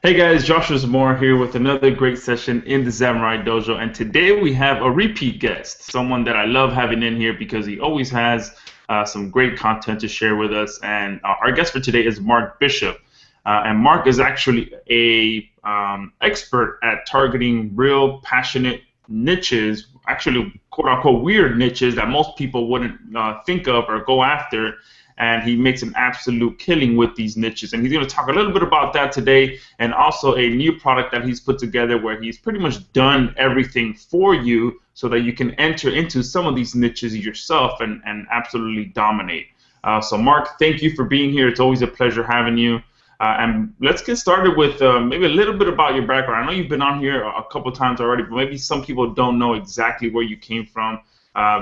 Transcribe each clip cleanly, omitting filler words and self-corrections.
Hey guys, Joshua Zamora here with another great session in the Samurai Dojo. And today we have a repeat guest, someone that I love having in here because he always has some great content to share with us. And our guest for today is Mark Bishop. And Mark is actually a expert at targeting real passionate niches, actually quote unquote weird niches that most people wouldn't think of or go after. And he makes an absolute killing with these niches. And he's going to talk a little bit about that today, and also a new product that he's put together where he's pretty much done everything for you so that you can enter into some of these niches yourself and absolutely dominate. So, Mark, thank you for being here. It's always a pleasure having you. And let's get started with maybe a little bit about your background. I know you've been on here a couple times already, but maybe some people don't know exactly where you came from.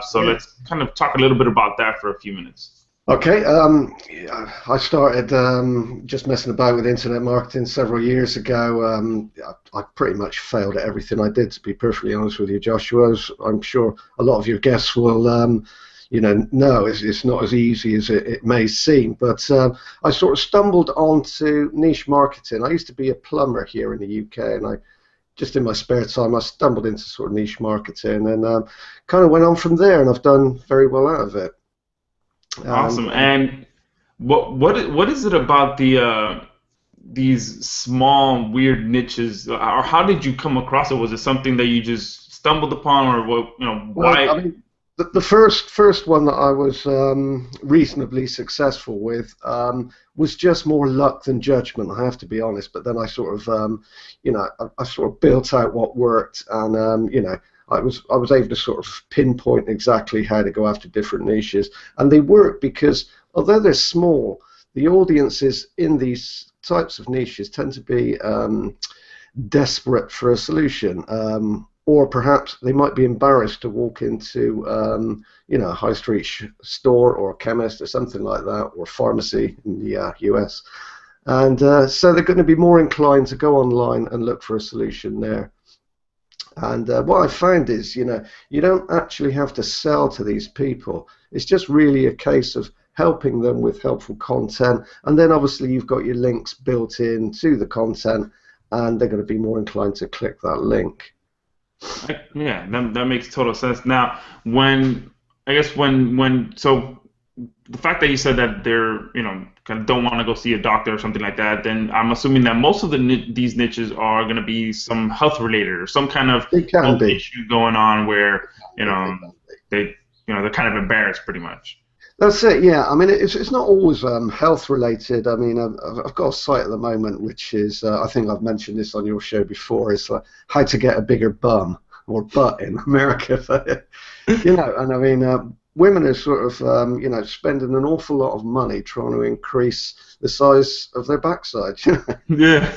So Yeah. let's kind of talk a little bit about that for a few minutes. Okay. Yeah, I started just messing about with internet marketing several years ago. I pretty much failed at everything I did, to be perfectly honest with you, Joshua. As I'm sure a lot of your guests will, know it's not as easy as it may seem. But I sort of stumbled onto niche marketing. I used to be a plumber here in the UK, and I just in my spare time I stumbled into sort of niche marketing, and kind of went on from there, and I've done very well out of it. And Awesome. And what is it about these small weird niches, or how did you come across it? Was it something that you just stumbled upon, or what? Well, I Why? mean, the first one that I was reasonably successful with was just more luck than judgment. I have to be honest. But then I sort of, I sort of built out what worked, and I was able to sort of pinpoint exactly how to go after different niches, and they work because although they're small, the audiences in these types of niches tend to be desperate for a solution, or perhaps they might be embarrassed to walk into, a high street store or a chemist or something like that, or a pharmacy in the US. And so they're going to be more inclined to go online and look for a solution there. And what I found is, you don't actually have to sell to these people. It's just really a case of helping them with helpful content. And then obviously you've got your links built in to the content, and they're going to be more inclined to click that link. Yeah, that makes total sense. Now, when I guess when so the fact that you said that they're kind of don't want to go see a doctor or something like that, then I'm assuming that most of these niches are going to be some health related or some kind of It can health be. issue going on where you It know can be. they they're kind of embarrassed pretty much. That's it, yeah. I mean, it's not always health related. I mean, I've got a site at the moment which is, I think I've mentioned this on your show before, is how to get a bigger bum or butt in America. But, and I mean, women are sort of, spending an awful lot of money trying to increase the size of their backside. Yeah,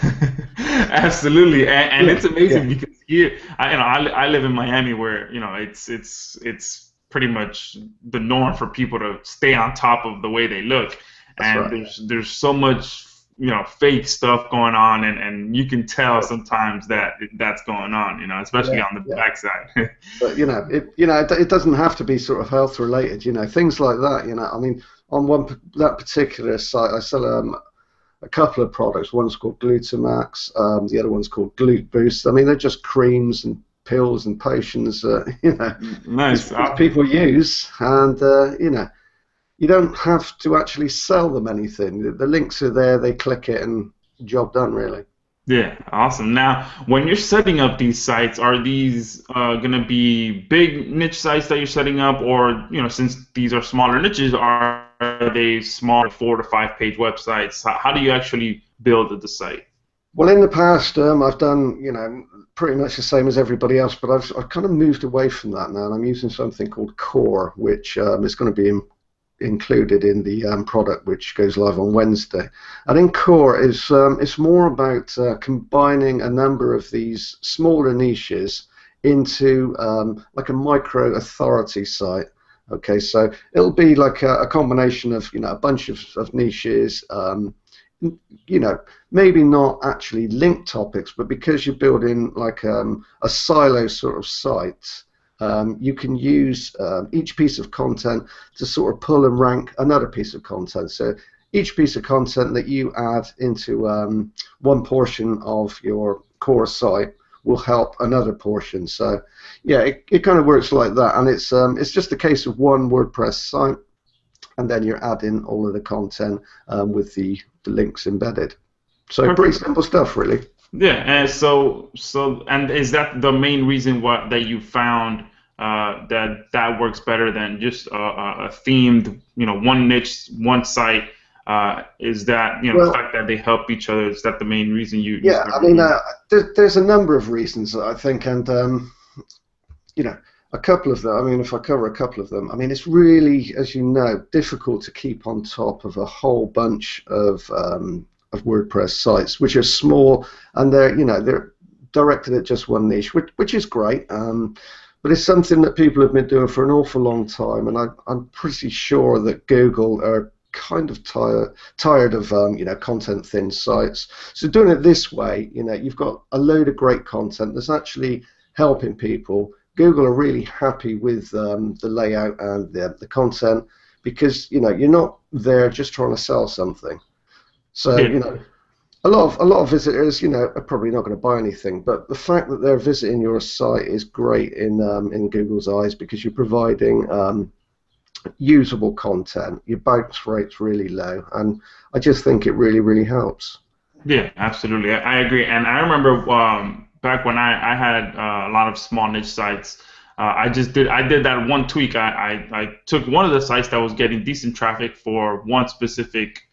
absolutely, and Yeah, it's amazing yeah, because here, I live in Miami where it's pretty much the norm for people to stay on top of the way they look, that's and right. there's so much fake stuff going on, and you can tell sometimes that that's going on, especially Yeah, on the yeah. backside. But it doesn't have to be sort of health related. Things like that. I mean, on that particular site, I sell a couple of products. One's called Glutamax. The other one's called Glute Boost. I mean, they're just creams and pills and potions. Nice. These people use, and you don't have to actually sell them anything. The links are there. They click it, and job done. Really. Yeah, awesome. Now, when you're setting up these sites, are these going to be big niche sites that you're setting up, or since these are smaller niches, are they small 4 to 5 page websites? How do you actually build the site? Well, in the past, I've done, pretty much the same as everybody else, but I've kind of moved away from that now, and I'm using something called Core, which is going to be included in the product which goes live on Wednesday. And in Core is it's more about combining a number of these smaller niches into like a micro authority site. Okay, so it'll be like a combination of a bunch of niches. You know, maybe not actually linked topics, but because you're building like a silo sort of site, you can use each piece of content to sort of pull and rank another piece of content. So each piece of content that you add into one portion of your core site will help another portion. So yeah, it kind of works like that, and it's just a case of one WordPress site, and then you're adding all of the content with the links embedded. So Perfect. pretty simple stuff, really. Yeah, and and is that the main reason that you found that works better than just a themed, one niche, one site? Is that the fact that they help each other? Is that the main reason you? Yeah, I mean, there's a number of reasons I think, and a couple of them. I mean, if I cover a couple of them, I mean, it's really, as you know, difficult to keep on top of a whole bunch of WordPress sites, which are small, and they're directed at just one niche, which is great. But it's something that people have been doing for an awful long time, and I'm pretty sure that Google are kind of tired of content thin sites. So doing it this way, you've got a load of great content that's actually helping people. Google are really happy with the layout and the content, because you're not there just trying to sell something. So a lot of visitors are probably not going to buy anything, but the fact that they're visiting your site is great in Google's eyes, because you're providing usable content. Your bounce rate's really low, and I just think it really, really helps. Yeah, absolutely. I agree. And I remember back when I had a lot of small niche sites, I did that one tweak. I took one of the sites that was getting decent traffic for one specific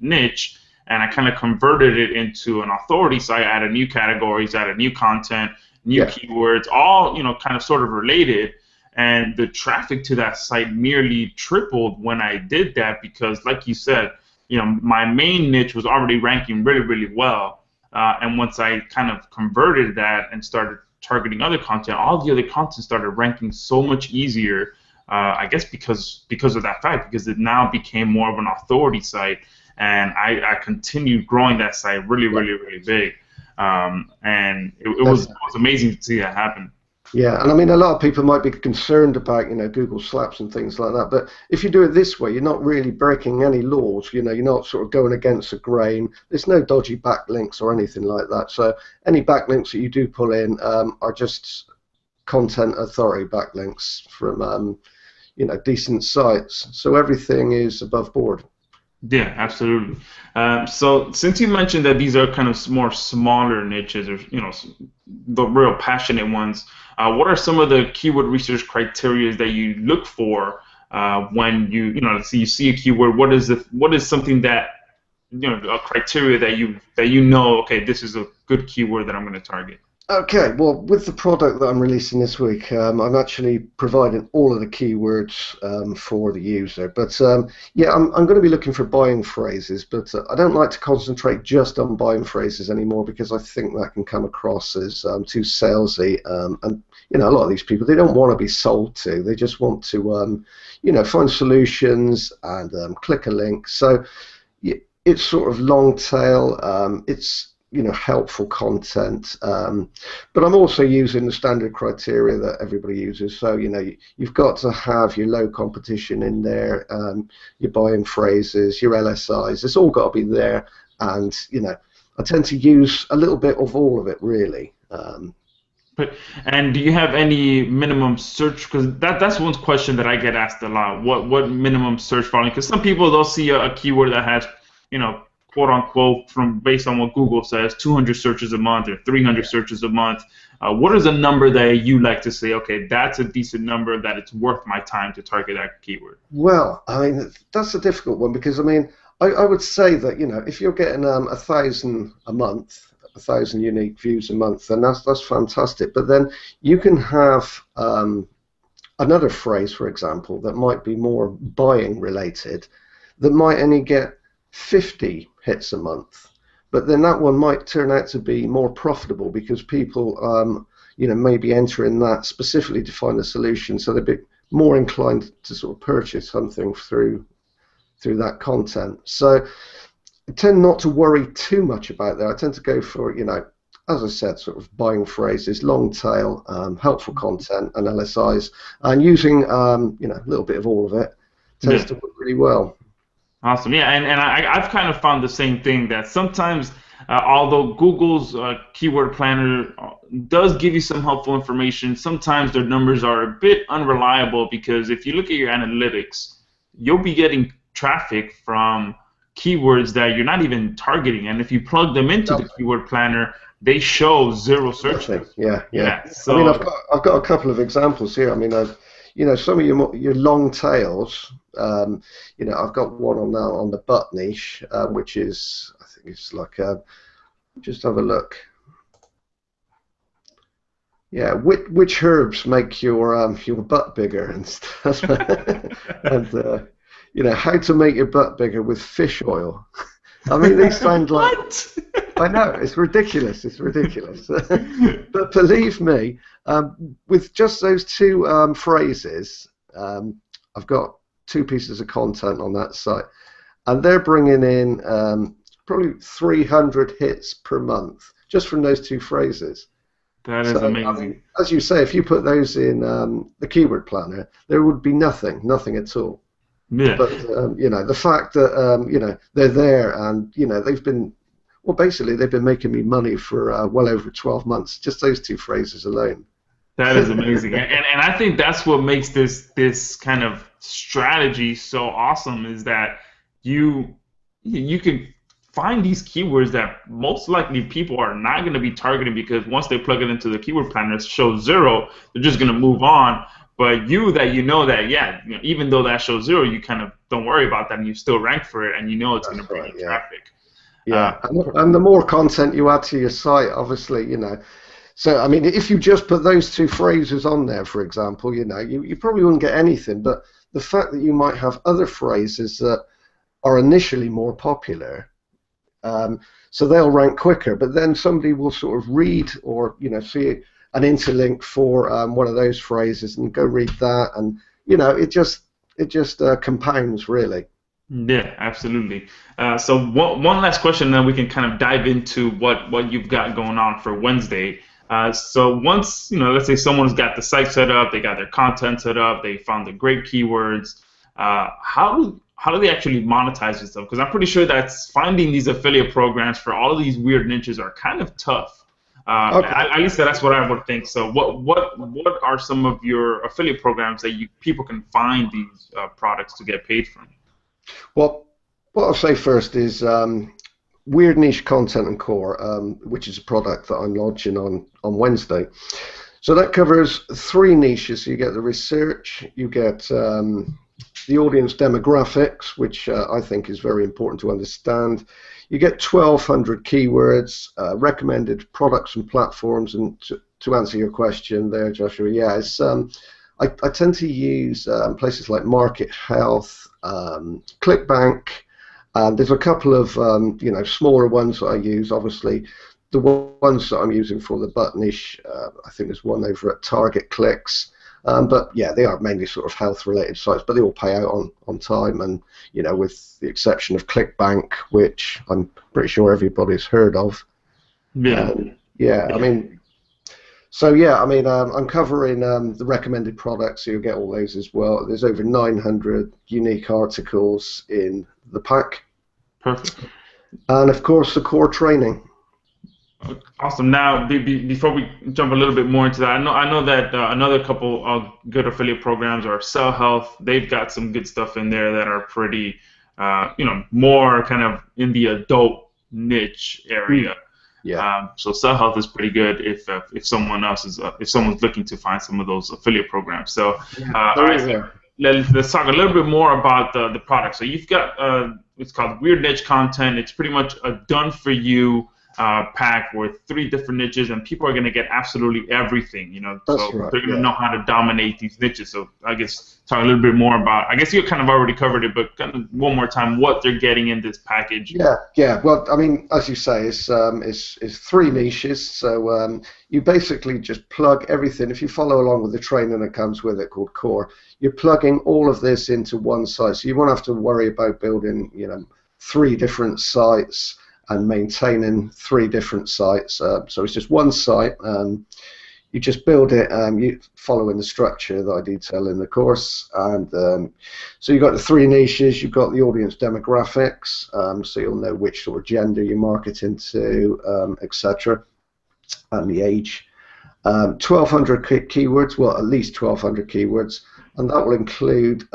niche, and I kind of converted it into an authority site. I added new categories, added new content, new keywords, all kind of sort of related. And the traffic to that site nearly tripled when I did that, because, like you said, my main niche was already ranking really, really well. And once I kind of converted that and started targeting other content, all the other content started ranking so much easier. I guess because of that fact, because it now became more of an authority site, and I continued growing that site really, really, really big. And it was amazing to see that happen. Yeah, and I mean, a lot of people might be concerned about Google slaps and things like that, but if you do it this way, you're not really breaking any laws. You're not sort of going against the grain. There's no dodgy backlinks or anything like that. So any backlinks that you do pull in are just content authority backlinks from decent sites. So everything is above board. Yeah, absolutely. So since you mentioned that these are kind of more smaller niches, or the real passionate ones, what are some of the keyword research criteria that you look for when you see a keyword? What is something that a criteria that you okay, this is a good keyword that I'm going to target? Okay, well, with the product that I'm releasing this week, I'm actually providing all of the keywords for the user. But yeah, I'm going to be looking for buying phrases, but I don't like to concentrate just on buying phrases anymore, because I think that can come across as too salesy. And a lot of these people, they don't want to be sold to. They just want to find solutions and click a link. So it's sort of long tail. It's helpful content, but I'm also using the standard criteria that everybody uses. So you've got to have your low competition in there, your buying phrases, your LSIs. It's all got to be there, and I tend to use a little bit of all of it, really. And do you have any minimum search? Because that's one question that I get asked a lot. What minimum search volume? Because some people, they'll see a keyword that has quote unquote, based on what Google says, 200 searches a month or 300 searches a month. What is a number that you like to say, okay, that's a decent number, that it's worth my time to target that keyword? Well, I mean, that's a difficult one, because I mean, I would say that if you're getting 1,000 a month, 1,000 unique views a month, then that's fantastic. But then you can have another phrase, for example, that might be more buying related, that might only get 50 hits a month, but then that one might turn out to be more profitable, because people may be entering that specifically to find a solution, so they'd be more inclined to sort of purchase something through that content. So I tend not to worry too much about that. I tend to go for as I said, sort of buying phrases, long tail, helpful content, and LSIs, and using a little bit of all of it tends to work really well. Awesome. Yeah, and I've kind of found the same thing that sometimes, although Google's keyword planner does give you some helpful information, sometimes their numbers are a bit unreliable because if you look at your analytics, you'll be getting traffic from keywords that you're not even targeting, and if you plug them into the keyword planner, they show zero searches. Nothing. Yeah, yeah. Yeah. I mean, So I've got a couple of examples here. I mean, some of your long tails. I've got one on now on the butt niche, which is, I think it's like, just have a look. Yeah, which herbs make your butt bigger and stuff, and how to make your butt bigger with fish oil. I mean, these sound like. what? I know, it's ridiculous. It's ridiculous. But believe me, with just those two phrases, I've got 2 pieces of content on that site, and they're bringing in probably 300 hits per month just from those 2 phrases. That is amazing. I mean, as you say, if you put those in the keyword planner, there would be nothing at all. Yeah. But the fact that they're there and they've been. Well, basically, they've been making me money for well over 12 months, just those 2 phrases alone. That is amazing, and I think that's what makes this kind of strategy so awesome is that you can find these keywords that most likely people are not going to be targeting because once they plug it into the keyword planner, it shows 0. They're just going to move on. But even though that shows 0, you kind of don't worry about that, and you still rank for it, and it's going to bring you traffic. Yeah, and the more content you add to your site, obviously, So, I mean, if you just put those 2 phrases on there, for example, you probably wouldn't get anything. But the fact that you might have other phrases that are initially more popular, so they'll rank quicker. But then somebody will sort of read or, see an interlink for one of those phrases and go read that. And, it just compounds, really. Yeah, absolutely. So one last question, then we can kind of dive into what you've got going on for Wednesday. So once, let's say someone's got the site set up, they got their content set up, they found the great keywords, how do they actually monetize this stuff? Because I'm pretty sure that finding these affiliate programs for all of these weird niches are kind of tough. Okay. At least that's what I would think. So what are some of your affiliate programs that people can find these products to get paid from? Well, what I'll say first is Weird Niche Content and Core, which is a product that I'm launching on Wednesday. So that covers 3 niches. So you get the research, you get the audience demographics, which I think is very important to understand. You get 1,200 keywords, recommended products and platforms. And to answer your question there, Joshua, yeah, it's, I tend to use places like Market Health, ClickBank. There's a couple of smaller ones that I use. Obviously, the ones that I'm using for the butt niche, I think there's one over at Target Clicks. But yeah, they are mainly sort of health-related sites, but they all pay out on time. And with the exception of ClickBank, which I'm pretty sure everybody's heard of. Yeah. I mean. So yeah, I mean, I'm covering the recommended products, so you'll get all those as well. There's over 900 unique articles in the pack. Perfect. And of course, the core training. Awesome. Now, before we jump a little bit more into that, I know that another couple of good affiliate programs are Cell Health. They've got some good stuff in there that are pretty, more kind of in the adult niche area. Yeah. So Cell Health is pretty good if someone else is if someone's looking to find some of those affiliate programs. So all right, so let's talk a little bit more about the product. So you've got it's called Weird Niche Content. It's pretty much a done for you pack with 3 different niches, and people are going to get absolutely everything. That's so right, they're going to know how to dominate these niches. So I guess talk a little bit more about. I guess you kind of already covered it, but kind of one more time, what they're getting in this package. Yeah. Well, I mean, as you say, it's 3 niches. So you basically just plug everything. If you follow along with the training that comes with it, called Core, you're plugging all of this into one site. So you won't have to worry about building, 3 different sites and maintaining 3 different sites. So it's just one site. you just build it, you following the structure that I detail in the course, and so you've got the 3 niches. You've got the audience demographics, so you'll know which sort of gender you market into, etc., and the age. 1,200 keywords, well, at least 1,200 keywords, and that will include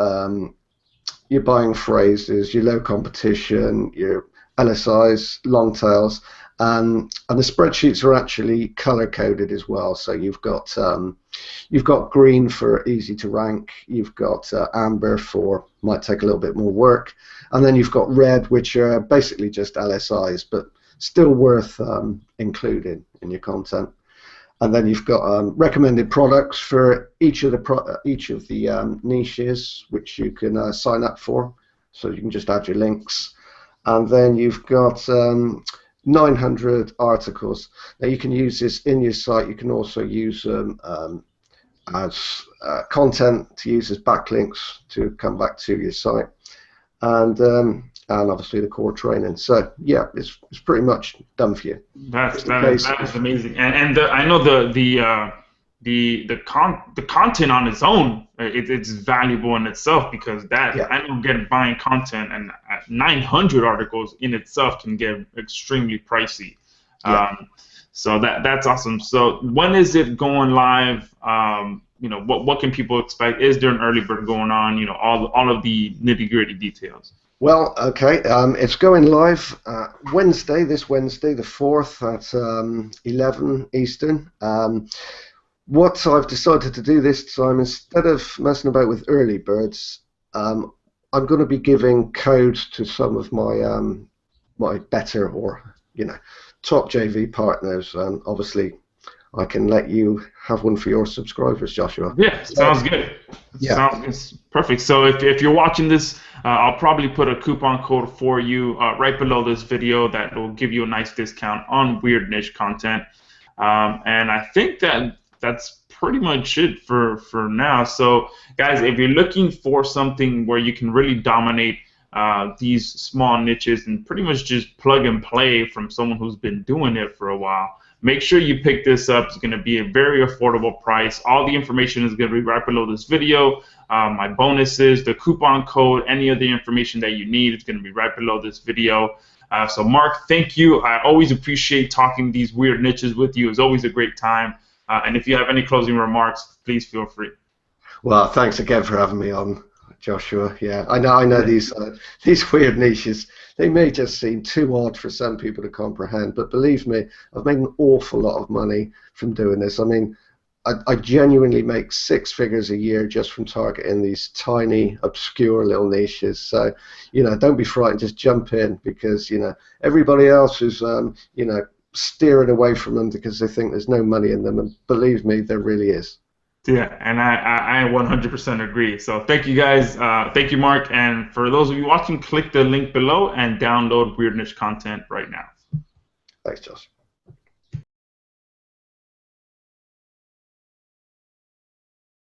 your buying phrases, your low competition, your LSIs, long tails, and the spreadsheets are actually color coded as well. So you've got green for easy to rank, you've got amber for might take a little bit more work, and then you've got red, which are basically just LSIs, but still worth including in your content. And then you've got recommended products for each of the niches, which you can sign up for. So you can just add your links. And then you've got 900 articles. Now you can use this in your site. You can also use them as content to use as backlinks to come back to your site. And obviously the core training. So yeah, it's pretty much done for you. That is amazing. And I know the content on its own, it's valuable in itself, because I know buying content and 900 articles in itself can get extremely pricey. Yeah. So that's awesome. So when is it going live? What can people expect? Is there an early bird going on? All of the nitty-gritty details. Well, okay, it's going live this Wednesday, the 4th at 11 Eastern. What I've decided to do this time, instead of messing about with early birds, I'm going to be giving codes to some of my my better or top JV partners, and obviously I can let you have one for your subscribers, Joshua. Yeah, sounds good. Yeah. Sounds perfect. So if you're watching this, I'll probably put a coupon code for you right below this video that will give you a nice discount on Weird Niche content. And I think that's pretty much it for now. So guys, if you're looking for something where you can really dominate these small niches and pretty much just plug and play from someone who's been doing it for a while, make sure you pick this up. It's going to be a very affordable price. All the information is going to be right below this video. My bonuses, the coupon code, any of the information that you need is going to be right below this video. So Mark, thank you. I always appreciate talking these weird niches with you. It's always a great time. And if you have any closing remarks, please feel free. Well, thanks again for having me on, Joshua. Yeah, I know these weird niches, they may just seem too odd for some people to comprehend, but believe me, I've made an awful lot of money from doing this. I mean, I genuinely make 6 figures a year just from targeting these tiny, obscure little niches. So, don't be frightened, just jump in, because, everybody else is, steering away from them because they think there's no money in them, and believe me, there really is. Yeah, and I 100% agree. So thank you guys. Thank you, Mark. And for those of you watching, click the link below and download Weird Niche content right now. Thanks, Josh.